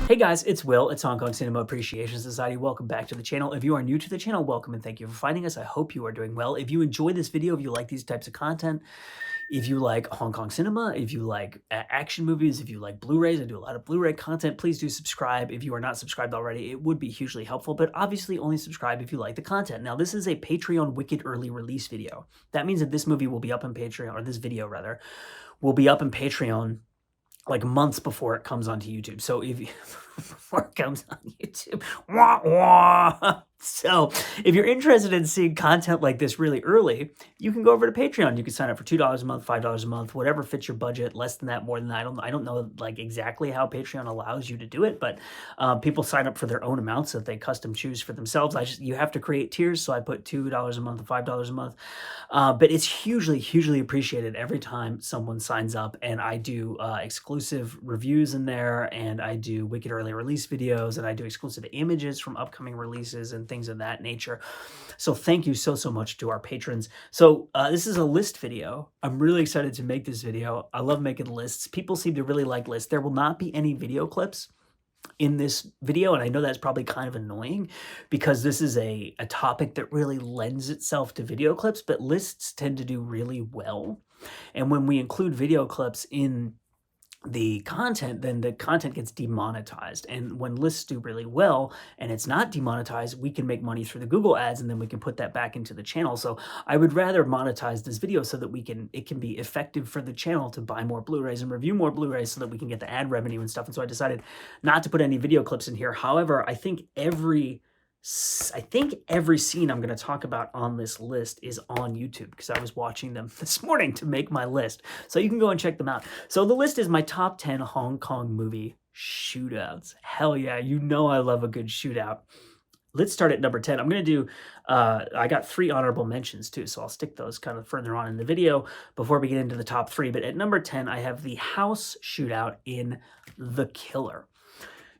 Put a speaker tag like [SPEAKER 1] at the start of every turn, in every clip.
[SPEAKER 1] Hey guys, it's Will. It's Hong Kong Cinema Appreciation Society. Welcome back to the channel. If you are new to the channel, welcome and thank you for finding us. I hope you are doing well. If you enjoy this video, if you like these types of content, if you like Hong Kong cinema, if you like action movies, if you like Blu-rays, I do a lot of Blu-ray content, please do subscribe. If you are not subscribed already, it would be hugely helpful, but obviously only subscribe if you like the content. Now, this is a Patreon Wicked early release video. That means that this movie will be up on Patreon, or this video rather, will be up on Patreon like months before it comes onto YouTube. So if before it comes on YouTube, wah, wah. So if you're interested in seeing content like this really early, you can go over to Patreon. You can sign up for $2 a month, $5 a month, whatever fits your budget. Less than that, more than that. I don't know like exactly how Patreon allows you to do it, but people sign up for their own amounts that they custom choose for themselves. You have to create tiers, so I put $2 a month and $5 a month. But it's hugely appreciated every time someone signs up, and I do exclusive reviews in there, and I do wicked early release videos, and I do exclusive images from upcoming releases and things of that nature. So thank you so much to our patrons. So this is a list video. I'm really excited to make this video. I love making lists. People seem to really like lists. There will not be any video clips in this video, and I know that's probably kind of annoying because this is a topic that really lends itself to video clips, but lists tend to do really well. And when we include video clips in the content, then the content gets demonetized. And when lists do really well and it's not demonetized, we can make money through the Google ads, and then we can put that back into the channel. So I would rather monetize this video so that it can be effective for the channel to buy more Blu-rays and review more Blu-rays so that we can get the ad revenue and stuff. And so I decided not to put any video clips in here. However, I think every scene I'm going to talk about on this list is on YouTube because I was watching them this morning to make my list. So you can go and check them out. So the list is my top 10 Hong Kong movie shootouts. Hell yeah, you know I love a good shootout. Let's start at number 10. I'm going to do, I got 3 honorable mentions too, so I'll stick those kind of further on in the video before we get into the top 3. But at number 10, I have the house shootout in The Killer.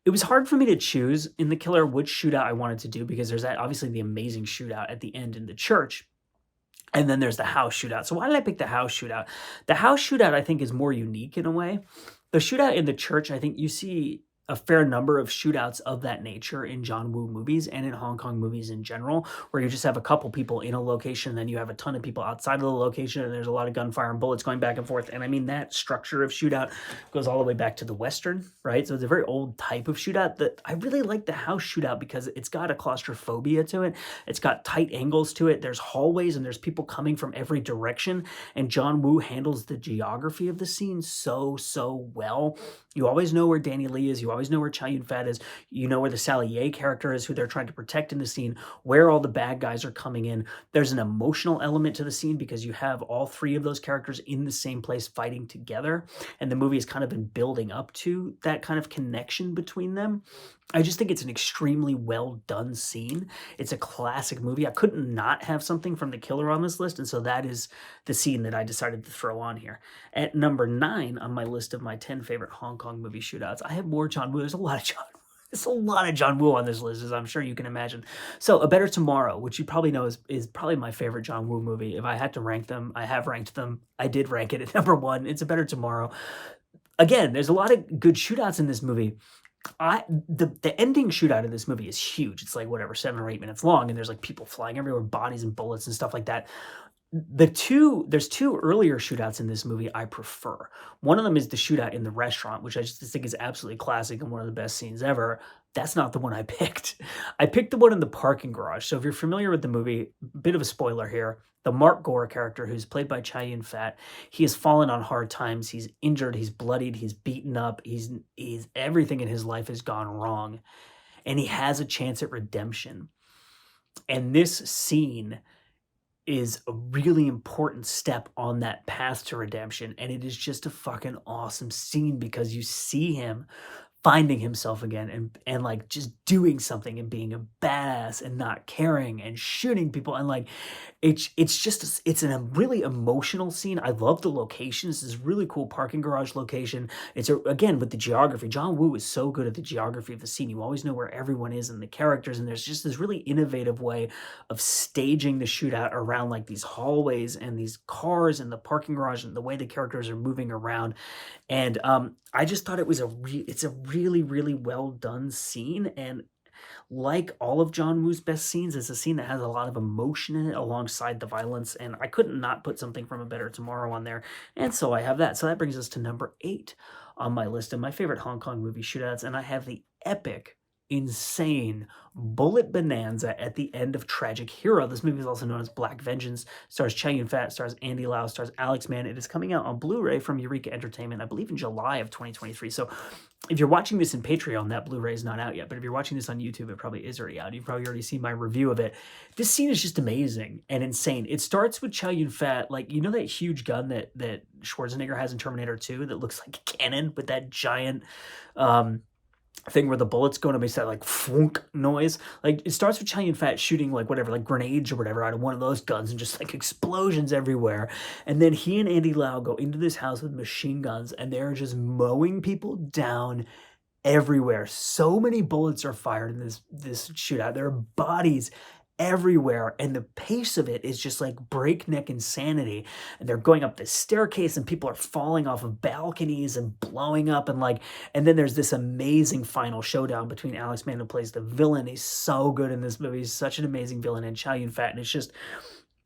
[SPEAKER 1] It was hard for me to choose in The Killer which shootout I wanted to do because there's obviously the amazing shootout at the end in the church, and then there's the house shootout. So why did I pick the house shootout? The house shootout, I think, is more unique in a way. The shootout in the church, I think you see a fair number of shootouts of that nature in John Woo movies and in Hong Kong movies in general, where you just have a couple people in a location, and then you have a ton of people outside of the location, and there's a lot of gunfire and bullets going back and forth. And I mean, that structure of shootout goes all the way back to the Western, right? So it's a very old type of shootout that I really like the house shootout because it's got a claustrophobia to it. It's got tight angles to it. There's hallways and there's people coming from every direction. And John Woo handles the geography of the scene so well. You always know where Danny Lee is. You always know where Chow Yun-fat is. You know where the Sally Ye character is, who they're trying to protect in the scene, where all the bad guys are coming in. There's an emotional element to the scene because you have all 3 of those characters in the same place fighting together. And the movie has kind of been building up to that kind of connection between them. I just think it's an extremely well done scene. It's a classic movie. I couldn't not have something from The Killer on this list, and so that is the scene that I decided to throw on here. At number 9 on my list of my 10 favorite Hong Kong movie shootouts, I have more John Woo. There's a lot of John Woo on this list, as I'm sure you can imagine. So A Better Tomorrow, which you probably know is probably my favorite John Woo movie. If I had to rank them, I have ranked them. I did rank it at number 1. It's A Better Tomorrow. Again, there's a lot of good shootouts in this movie. The ending shootout of this movie is huge. It's like whatever, 7 or 8 minutes long, and there's like people flying everywhere, bodies and bullets and stuff like that. There's 2 earlier shootouts in this movie I prefer. One of them is the shootout in the restaurant, which I just think is absolutely classic and one of the best scenes ever. That's not the one I picked. I picked the one in the parking garage. So if you're familiar with the movie, bit of a spoiler here, the Mark Gore character, who's played by Chow Yun-fat, he has fallen on hard times. He's injured, he's bloodied, he's beaten up, he's everything in his life has gone wrong, and he has a chance at redemption. And this scene is a really important step on that path to redemption, and it is just a fucking awesome scene because you see him finding himself again and like just doing something and being a badass and not caring and shooting people, and like it's just it's a really emotional scene. I love the locations. This is really cool parking garage location. It's again with the geography. John Woo is so good at the geography of the scene. You always know where everyone is and the characters, and there's just this really innovative way of staging the shootout around like these hallways and these cars and the parking garage and the way the characters are moving around. And I just thought it was it's a really really well done scene. And like all of John Woo's best scenes, it's a scene that has a lot of emotion in it alongside the violence, and I couldn't not put Something from a Better Tomorrow on there, and so I have that. So that brings us to number 8 on my list of my favorite Hong Kong movie shootouts, and I have the epic, insane Bullet Bonanza at the end of Tragic Hero. This movie is also known as Black Vengeance, stars Chow Yun-fat, stars Andy Lau, stars Alex Mann. It is coming out on Blu-ray from Eureka Entertainment, I believe in July of 2023. So if you're watching this in Patreon, that Blu-ray is not out yet, but if you're watching this on YouTube, it probably is already out. You've probably already seen my review of it. This scene is just amazing and insane. It starts with Chow Yun-fat, like, you know that huge gun that Schwarzenegger has in Terminator 2 that looks like a cannon with that giant thing where the bullets go and it makes that like funk noise. Like it starts with Chow Yun-fat shooting like whatever, like grenades or whatever out of one of those guns and just like explosions everywhere. And then he and Andy Lau go into this house with machine guns and they're just mowing people down everywhere. So many bullets are fired in this shootout. There are bodies everywhere, and the pace of it is just like breakneck insanity. And they're going up this staircase and people are falling off of balconies and blowing up, and then there's this amazing final showdown between Alex Mann, who plays the villain. He's so good in this movie. He's such an amazing villain, and Chow Yun-fat, and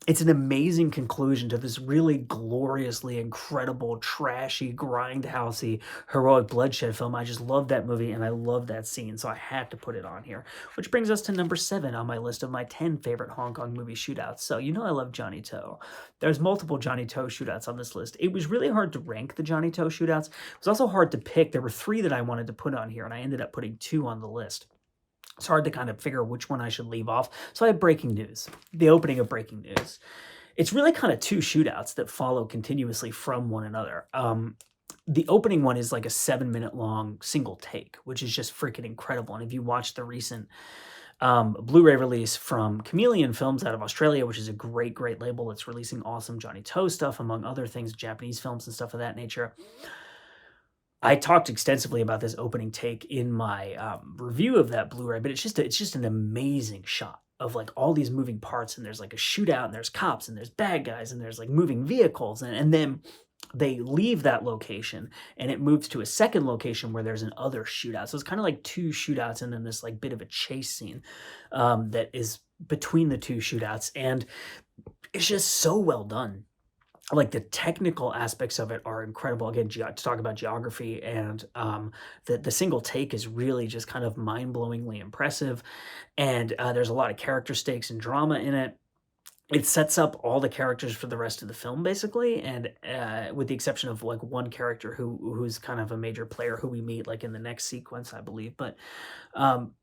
[SPEAKER 1] it's an amazing conclusion to this really gloriously incredible, trashy, grindhousey, heroic bloodshed film. I just love that movie, and I love that scene, so I had to put it on here. Which brings us to number 7 on my list of my 10 favorite Hong Kong movie shootouts. So, you know I love Johnny To. There's multiple Johnny To shootouts on this list. It was really hard to rank the Johnny To shootouts. It was also hard to pick. There were 3 that I wanted to put on here, and I ended up putting 2 on the list. It's hard to kind of figure which one I should leave off. So I have Breaking News, the opening of Breaking News. It's really kind of 2 shootouts that follow continuously from one another. The opening one is like a 7-minute long single take, which is just freaking incredible. And if you watch the recent Blu-ray release from Chameleon Films out of Australia, which is a great, great label that's releasing awesome Johnny To stuff, among other things, Japanese films and stuff of that nature, I talked extensively about this opening take in my review of that Blu-ray, but it's just an amazing shot of like all these moving parts, and there's like a shootout, and there's cops, and there's bad guys, and there's like moving vehicles, and then they leave that location, and it moves to a second location where there's an other shootout. So it's kind of like 2 shootouts, and then this like bit of a chase scene that is between the 2 shootouts, and it's just so well done. Like the technical aspects of it are incredible. Again, to talk about geography, and the single take is really just kind of mind-blowingly impressive. And there's a lot of character stakes and drama in it. It sets up all the characters for the rest of the film, basically, and with the exception of like one character who's kind of a major player who we meet like in the next sequence, I believe. But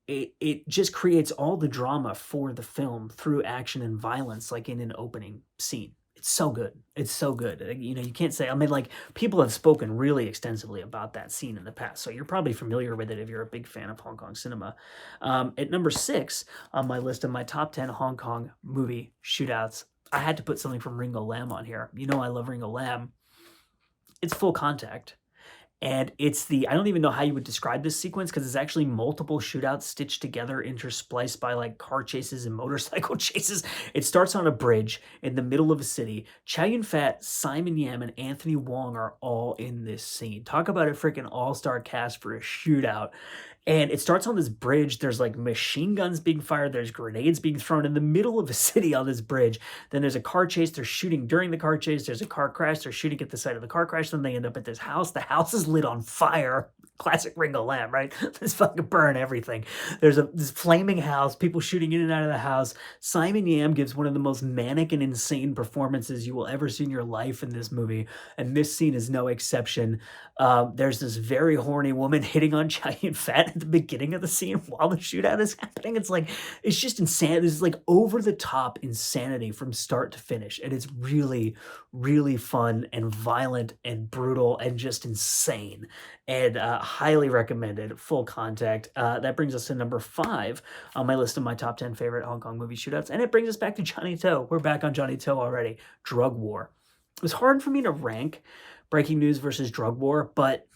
[SPEAKER 1] it just creates all the drama for the film through action and violence, like in an opening scene. It's so good. It's so good. You know, you can't say, I mean, like, people have spoken really extensively about that scene in the past, so you're probably familiar with it if you're a big fan of Hong Kong cinema. At number 6 on my list of my top 10 Hong Kong movie shootouts, I had to put something from Ringo Lam on here. You know I love Ringo Lam. It's Full Contact. And it's I don't even know how you would describe this sequence, because it's actually multiple shootouts stitched together, interspliced by like car chases and motorcycle chases. It starts on a bridge in the middle of a city. Chow Yun-fat, Simon Yam, and Anthony Wong are all in this scene. Talk about a freaking all-star cast for a shootout. And it starts on this bridge. There's like machine guns being fired. There's grenades being thrown in the middle of a city on this bridge. Then there's a car chase. They're shooting during the car chase. There's a car crash. They're shooting at the side of the car crash. Then they end up at this house. The house is lit on fire. Classic Ringo Lam, right? Let's fucking burn everything. There's this flaming house, people shooting in and out of the house. Simon Yam gives one of the most manic and insane performances you will ever see in your life in this movie, and this scene is no exception. There's this very horny woman hitting on Chow Yun-fat at the beginning of the scene while the shootout is happening. It's just insane. This is like over-the-top insanity from start to finish, and it's really, really fun and violent and brutal and just insane. And highly recommended. Full Contact. That brings us to number 5 on my list of my top 10 favorite Hong Kong movie shootouts, and it brings us back to Johnny To. We're back on Johnny To already. Drug War. It was hard for me to rank Breaking News versus Drug War, but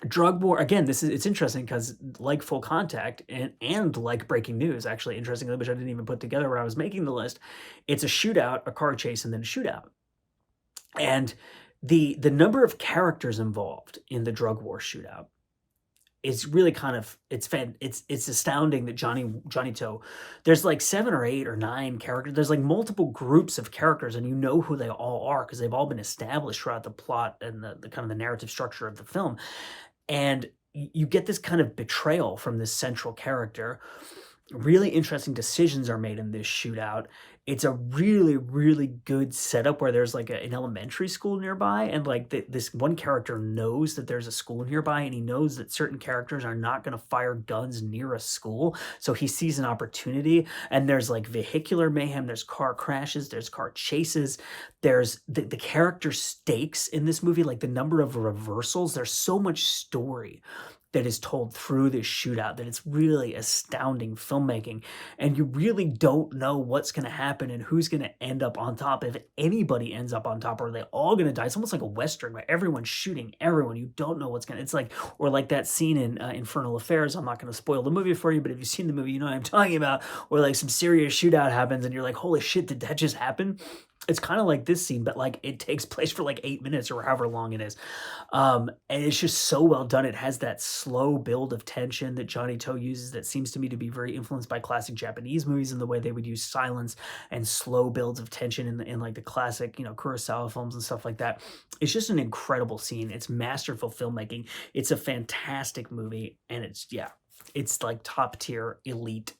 [SPEAKER 1] Drug War, again, it's interesting because like Full Contact and like Breaking News, actually, interestingly, which I didn't even put together when I was making the list, it's a shootout, a car chase, and then a shootout. And the number of characters involved in the Drug War shootout is really kind of it's astounding that Johnny To, there's like 7 or 8 or 9 characters. There's like multiple groups of characters, and you know who they all are because they've all been established throughout the plot and the kind of the narrative structure of the film. And you get this kind of betrayal from this central character. Really interesting decisions are made in this shootout. It's a really, really good setup where there's like an elementary school nearby, and like this one character knows that there's a school nearby, and he knows that certain characters are not going to fire guns near a school. So he sees an opportunity, and there's like vehicular mayhem, there's car crashes, there's car chases, there's the character stakes in this movie, like the number of reversals. There's so much story that is told through this shootout that it's really astounding filmmaking, and you really don't know what's going to happen and who's going to end up on top, if anybody ends up on top, or are they all going to die. It's almost like a Western where everyone's shooting everyone. You don't know what's going to, it's like, or like that scene in Infernal Affairs. I'm not going to spoil the movie for you, but if you've seen the movie, you know what I'm talking about, where like some serious shootout happens and you're like, holy shit, did that just happen? It's kind of like this scene, but like it takes place for like 8 minutes or however long it is. And it's just so well done. It has that slow build of tension that Johnny To uses that seems to me to be very influenced by classic Japanese movies, in the way they would use silence and slow builds of tension in like the classic, Kurosawa films and stuff like that. It's just an incredible scene. It's masterful filmmaking. It's a fantastic movie, and it's like top tier elite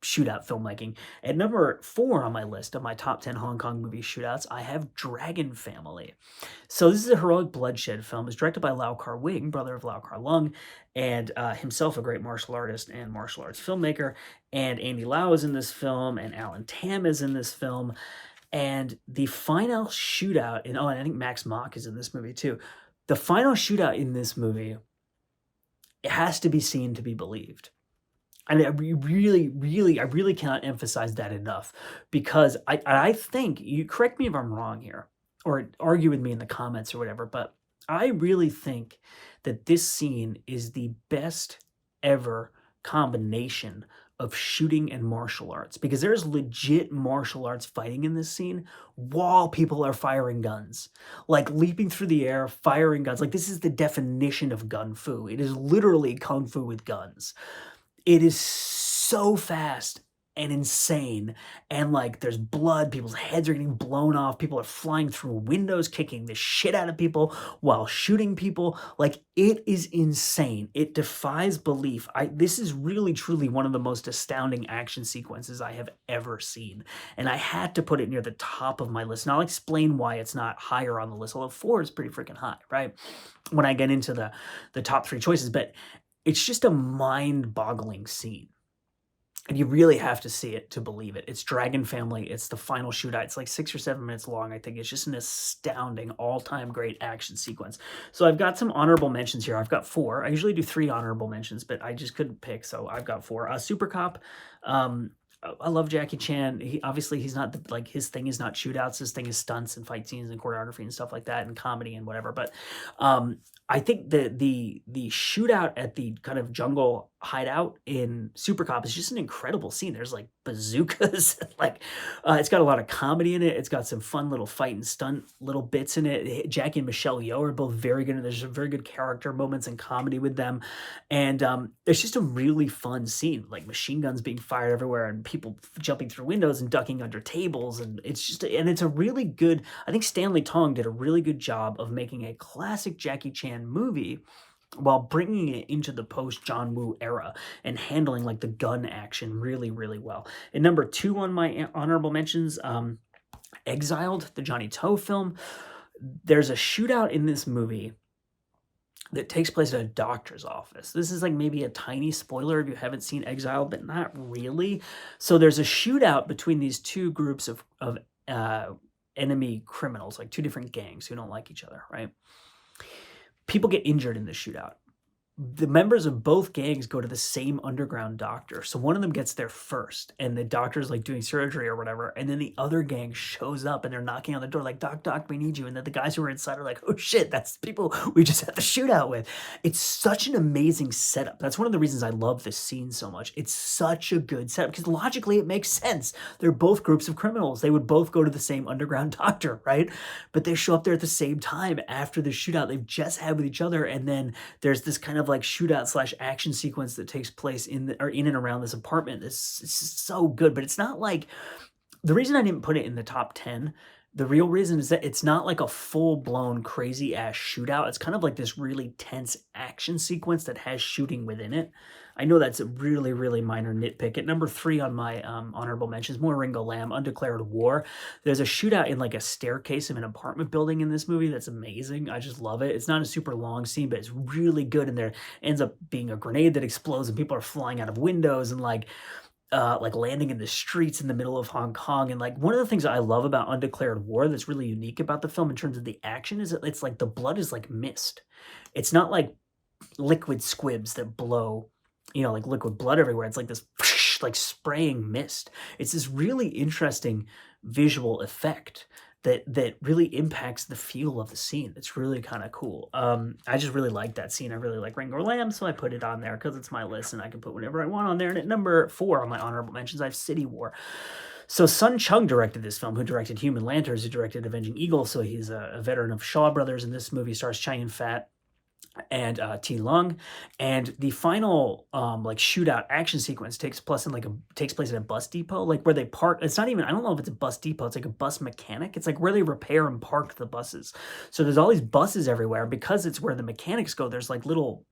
[SPEAKER 1] shootout filmmaking. At number 4 on my list of my top 10 Hong Kong movie shootouts, I have Dragon Family. So this is a heroic bloodshed film. It's directed by Lau Kar-wing, brother of Lau Kar-lung, and himself a great martial artist and martial arts filmmaker. And Andy Lau is in this film, and Alan Tam is in this film. And the final shootout, and I think Max Mock is in this movie too. The final shootout in this movie, it has to be seen to be believed. And I really cannot emphasize that enough, because I think, you correct me if I'm wrong here, or argue with me in the comments or whatever, but I really think that this scene is the best ever combination of shooting and martial arts, because there's legit martial arts fighting in this scene while people are firing guns, like leaping through the air, firing guns. Like, this is the definition of gun fu. It is literally kung fu with guns. It is so fast and insane, and like there's blood, people's heads are getting blown off, people are flying through windows, kicking the shit out of people while shooting people. Like, it is insane. It defies belief. This is really truly one of the most astounding action sequences I have ever seen, and I had to put it near the top of my list. And I'll explain why it's not higher on the list, although 4 is pretty freaking high, right, when I get into the top 3 choices. But it's just a mind-boggling scene, and you really have to see it to believe it. It's Dragon Family. It's the final shootout. It's like 6 or 7 minutes long, I think. It's just an astounding, all-time great action sequence. So I've got some honorable mentions here. I've got 4. I usually do 3 honorable mentions, but I just couldn't pick, so I've got 4. Super Cop. I love Jackie Chan. He's not like, his thing is not shootouts. His thing is stunts and fight scenes and choreography and stuff like that, and comedy and whatever. But I think the shootout at the kind of jungle hideout in Super Cop is just an incredible scene. There's like bazookas, like it's got a lot of comedy in it. It's got some fun little fight and stunt little bits in it. Jackie and Michelle Yeoh are both very good, and there's some very good character moments and comedy with them. And it's just a really fun scene, like machine guns being fired everywhere and people jumping through windows and ducking under tables. And it's a really good, I think Stanley Tong did a really good job of making a classic Jackie Chan movie while bringing it into the post-John Woo era and handling like the gun action really, really well. And number 2 on my honorable mentions, Exiled, the Johnny To film. There's a shootout in this movie that takes place at a doctor's office. This is like maybe a tiny spoiler if you haven't seen Exiled, but not really. So there's a shootout between these 2 groups of enemy criminals, like 2 different gangs who don't like each other, right? People get injured in this shootout. the members of both gangs go to the same underground doctor. So one of them gets there first, and the doctor's like doing surgery or whatever. And then the other gang shows up and they're knocking on the door, like, Doc, Doc, we need you. And then the guys who are inside are like, oh shit, that's the people we just had the shootout with. It's such an amazing setup. That's one of the reasons I love this scene so much. It's such a good setup because logically it makes sense. They're both groups of criminals. They would both go to the same underground doctor, right? But they show up there at the same time after the shootout they've just had with each other. And then there's this kind of like shootout slash action sequence that takes place in and around this apartment. It's just so good, but it's not like, the reason I didn't put it in the top 10, the real reason is that it's not like a full-blown crazy ass shootout. It's kind of like this really tense action sequence that has shooting within it. I know that's a really, really minor nitpick. At number 3 on my honorable mentions, more Ringo Lamb, Undeclared War. There's a shootout in like a staircase of an apartment building in this movie that's amazing. I just love it. It's not a super long scene, but it's really good. And there ends up being a grenade that explodes and people are flying out of windows and like landing in the streets in the middle of Hong Kong. And like one of the things I love about Undeclared War that's really unique about the film in terms of the action is that it's like the blood is like mist. It's not like liquid squibs that blow, like liquid blood everywhere. It's like this like spraying mist. It's this really interesting visual effect that really impacts the feel of the scene. It's really kind of cool. I just really like that scene. I really like Ringo Lamb, so I put it on there because it's my list and I can put whatever I want on there. And at number 4 on my honorable mentions, I have City War. So Sun Chung directed this film, who directed Human Lanterns, who directed Avenging Eagle, so he's a veteran of Shaw Brothers, and this movie stars Chow Yun-fat and T. Lung, and the final like shootout action sequence takes place in a bus depot, like where they park. It's not even, I don't know if it's a bus depot, it's like a bus mechanic. It's like where they repair and park the buses. So there's all these buses everywhere. Because it's where the mechanics go, there's like little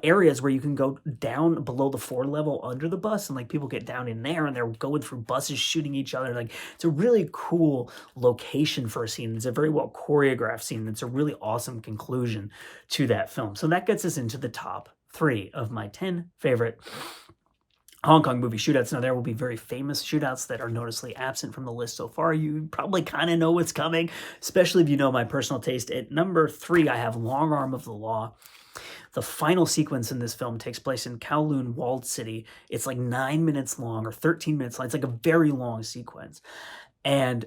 [SPEAKER 1] areas where you can go down below the floor level under the bus, and like people get down in there and they're going through buses shooting each other. Like it's a really cool location for a scene. It's a very well choreographed scene. It's a really awesome conclusion to that film. So that gets us into the top 3 of my 10 favorite Hong Kong movie shootouts. Now, there will be very famous shootouts that are noticeably absent from the list so far. You probably kind of know what's coming, especially if you know my personal taste. At number 3, I have Long Arm of the Law. The final sequence in this film takes place in Kowloon Walled City. It's like 9 minutes long or 13 minutes long. It's like a very long sequence. And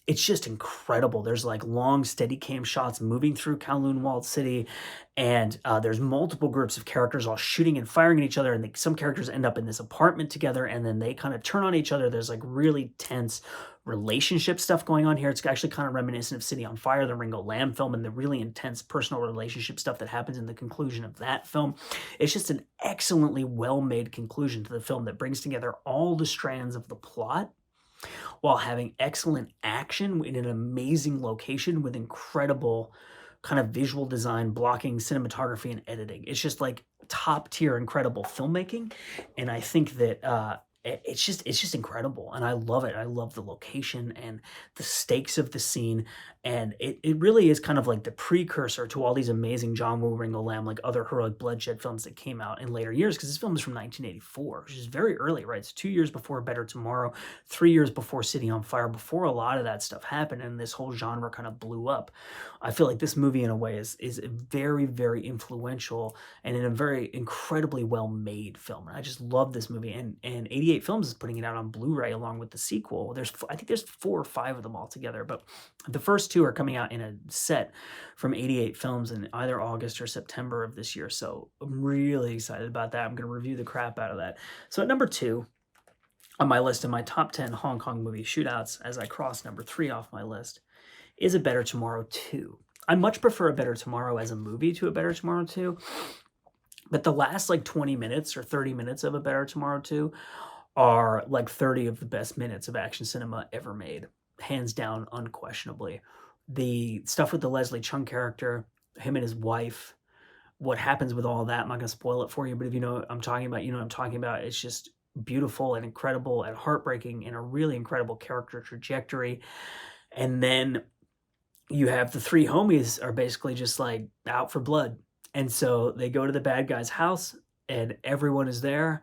[SPEAKER 1] it's just incredible. There's like long steady cam shots moving through Kowloon Walled City, and there's multiple groups of characters all shooting and firing at each other, and some characters end up in this apartment together, and then they kind of turn on each other. There's like really tense relationship stuff going on here. It's actually kind of reminiscent of City on Fire, the Ringo Lamb film, and the really intense personal relationship stuff that happens in the conclusion of that film. It's just an excellently well-made conclusion to the film that brings together all the strands of the plot while having excellent action in an amazing location with incredible kind of visual design, blocking, cinematography, and editing. It's just like top tier, incredible filmmaking. And I think that it's just incredible. And I love it. I love the location and the stakes of the scene. And it really is kind of like the precursor to all these amazing John Woo, Ringo Lam, like other heroic bloodshed films that came out in later years, because this film is from 1984, which is very early, right? It's 2 years before Better Tomorrow, 3 years before City on Fire, before a lot of that stuff happened, and this whole genre kind of blew up. I feel like this movie, in a way, is very, very influential and in a very incredibly well-made film. And I just love this movie. And 88 Films is putting it out on Blu-ray along with the sequel. I think there's 4 or 5 of them all together, but the first 2 are coming out in a set from 88 Films in either August or September of this year. So I'm really excited about that. I'm going to review the crap out of that. So at number 2 on my list of my top 10 Hong Kong movie shootouts, as I cross number 3 off my list, is A Better Tomorrow 2. I much prefer A Better Tomorrow as a movie to A Better Tomorrow 2, but the last like 20 minutes or 30 minutes of A Better Tomorrow 2 are like 30 of the best minutes of action cinema ever made. Hands down, unquestionably. The stuff with the Leslie Chung character, him and his wife, what happens with all that, I'm not going to spoil it for you, but if you know what I'm talking about, you know what I'm talking about. It's just beautiful and incredible and heartbreaking and a really incredible character trajectory. And then you have the 3 homies are basically just like out for blood. And so they go to the bad guy's house and everyone is there,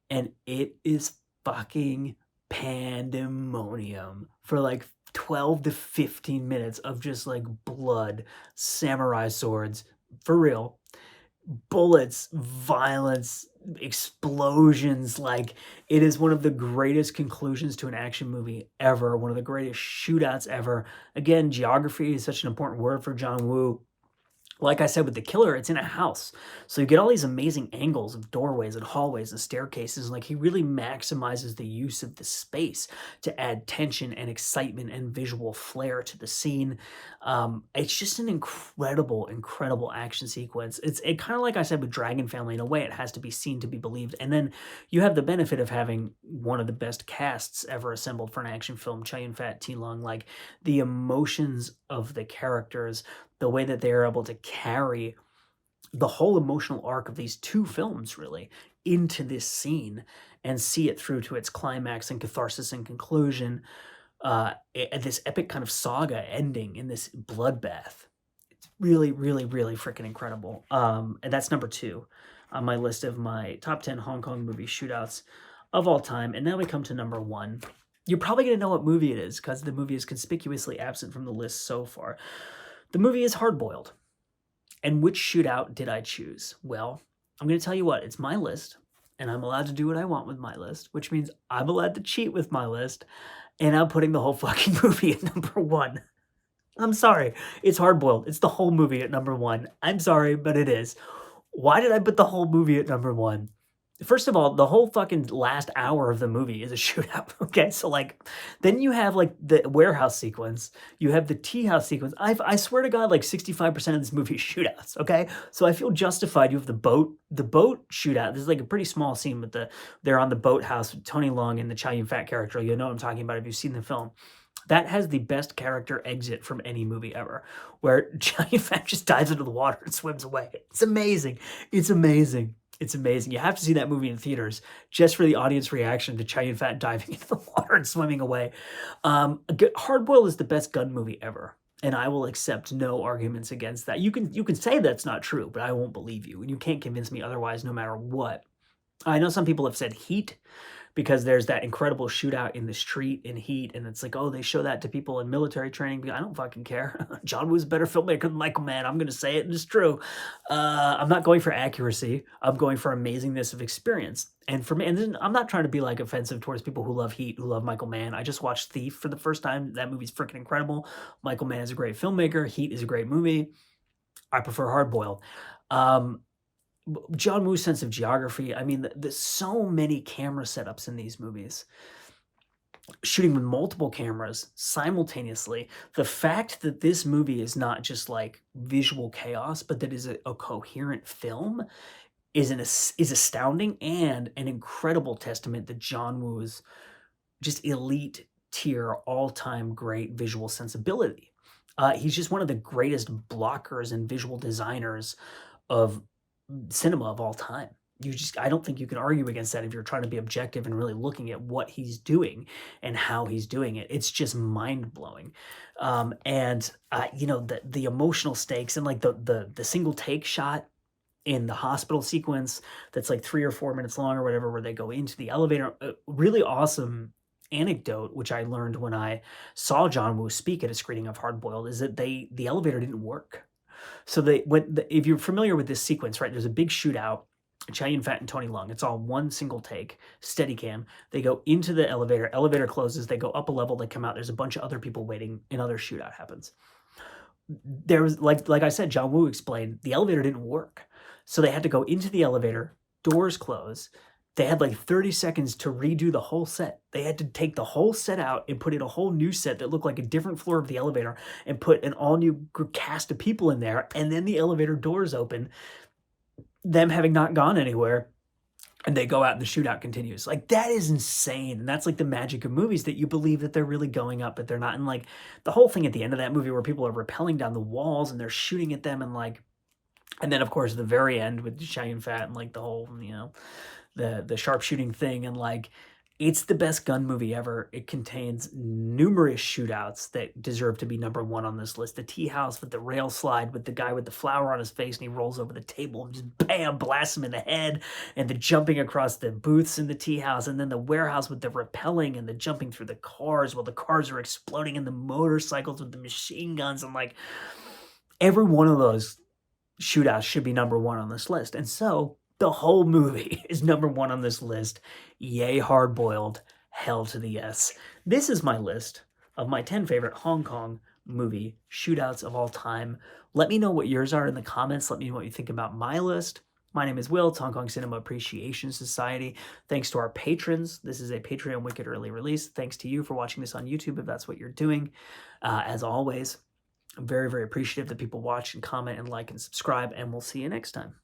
[SPEAKER 1] and it is fucking pandemonium for like 12 to 15 minutes of just like blood, samurai swords, for real, bullets, violence, explosions. Like, it is one of the greatest conclusions to an action movie ever, one of the greatest shootouts ever. Again, geography is such an important word for John Woo. Like I said with The Killer, it's in a house. So you get all these amazing angles of doorways and hallways and staircases. Like, he really maximizes the use of the space to add tension and excitement and visual flair to the scene. It's just an incredible, incredible action sequence. It's kind of like I said with Dragon Family, in a way, it has to be seen to be believed. And then you have the benefit of having one of the best casts ever assembled for an action film, Chow Yun-fat, T. Lung. Like, the emotions of the characters, the way that they're able to carry the whole emotional arc of these two films really into this scene and see it through to its climax and catharsis and conclusion, this epic kind of saga ending in this bloodbath. It's really, really, really freaking incredible. And that's number 2 on my list of my top 10 Hong Kong movie shootouts of all time. And now we come to number 1. You're probably going to know what movie it is because the movie is conspicuously absent from the list so far. The movie is Hard Boiled. And which shootout did I choose? Well, I'm going to tell you what, it's my list, and I'm allowed to do what I want with my list, which means I'm allowed to cheat with my list, and I'm putting the whole fucking movie at number 1. I'm sorry, it's Hard Boiled. It's the whole movie at number 1. I'm sorry, but it is. Why did I put the whole movie at number 1? First of all, the whole fucking last hour of the movie is a shootout, okay? So, like, then you have, like, the warehouse sequence. You have the tea house sequence. I swear to God, like, 65% of this movie is shootouts, okay? So I feel justified. You have the boat shootout. This is, like, a pretty small scene with they're on the boathouse with Tony Leung and the Chow Yun-fat character. You know what I'm talking about if you've seen the film. That has the best character exit from any movie ever, where Chow Yun-fat just dives into the water and swims away. It's amazing. It's amazing. It's amazing. You have to see that movie in theaters just for the audience reaction to Chow Yun-fat diving into the water and swimming away. Hard Boiled is the best gun movie ever, and I will accept no arguments against that. You can say that's not true, but I won't believe you, and you can't convince me otherwise no matter what. I know some people have said Heat, because there's that incredible shootout in the street in Heat, and it's like, oh, they show that to people in military training. I don't fucking care. John Woo's a better filmmaker than Michael Mann. I'm going to say it, and it's true. I'm not going for accuracy. I'm going for amazingness of experience. And for me, and then I'm not trying to be like offensive towards people who love Heat, who love Michael Mann. I just watched Thief for the first time. That movie's freaking incredible. Michael Mann is a great filmmaker. Heat is a great movie. I prefer Hard Boiled. John Woo's sense of geography. I mean, there's so many camera setups in these movies. Shooting with multiple cameras simultaneously. The fact that this movie is not just like visual chaos, but that is a coherent film is astounding, and an incredible testament to John Woo's just elite tier, all-time great visual sensibility. He's just one of the greatest blockers and visual designers of cinema of all time. I don't think you can argue against that if you're trying to be objective and really looking at what he's doing and how he's doing it. It's just mind-blowing. The emotional stakes, and like the single take shot in the hospital sequence that's like 3 or 4 minutes long or whatever, where they go into the elevator. Really awesome anecdote, which I learned when I saw John Woo speak at a screening of Hard Boiled, is that the elevator didn't work. So if you're familiar with this sequence, right, there's a big shootout, Chow Yun-fat and Tony Leung. It's all one single take, Steadicam. They go into the elevator closes, they go up a level, they come out, there's a bunch of other people waiting, another shootout happens. There was, like I said, John Woo explained, the elevator didn't work. So they had to go into the elevator, doors close. They had like 30 seconds to redo the whole set. They had to take the whole set out and put in a whole new set that looked like a different floor of the elevator and put an all-new cast of people in there. And then the elevator doors open, them having not gone anywhere, and they go out and the shootout continues. Like, that is insane. And that's like the magic of movies, that you believe that they're really going up, but they're not. And like the whole thing at the end of that movie where people are rappelling down the walls and they're shooting at them, and like, and then of course the very end with Chow Yun-fat and like the whole, the sharpshooting thing, and like, it's the best gun movie ever. It contains numerous shootouts that deserve to be number 1 on this list. The tea house with the rail slide with the guy with the flower on his face and he rolls over the table and just bam, blasts him in the head, and the jumping across the booths in the tea house, and then the warehouse with the rappelling and the jumping through the cars while the cars are exploding, and the motorcycles with the machine guns, and like, every one of those shootouts should be number one on this list. And so the whole movie is number one on this list. Yay, hard-boiled, hell to the yes. This is my list of my 10 favorite Hong Kong movie shootouts of all time. Let me know what yours are in the comments. Let me know what you think about my list. My name is Will, it's Hong Kong Cinema Appreciation Society. Thanks to our patrons. This is a Patreon Wicked early release. Thanks to you for watching this on YouTube if that's what you're doing. As always, I'm very, very appreciative that people watch and comment and like and subscribe, and we'll see you next time.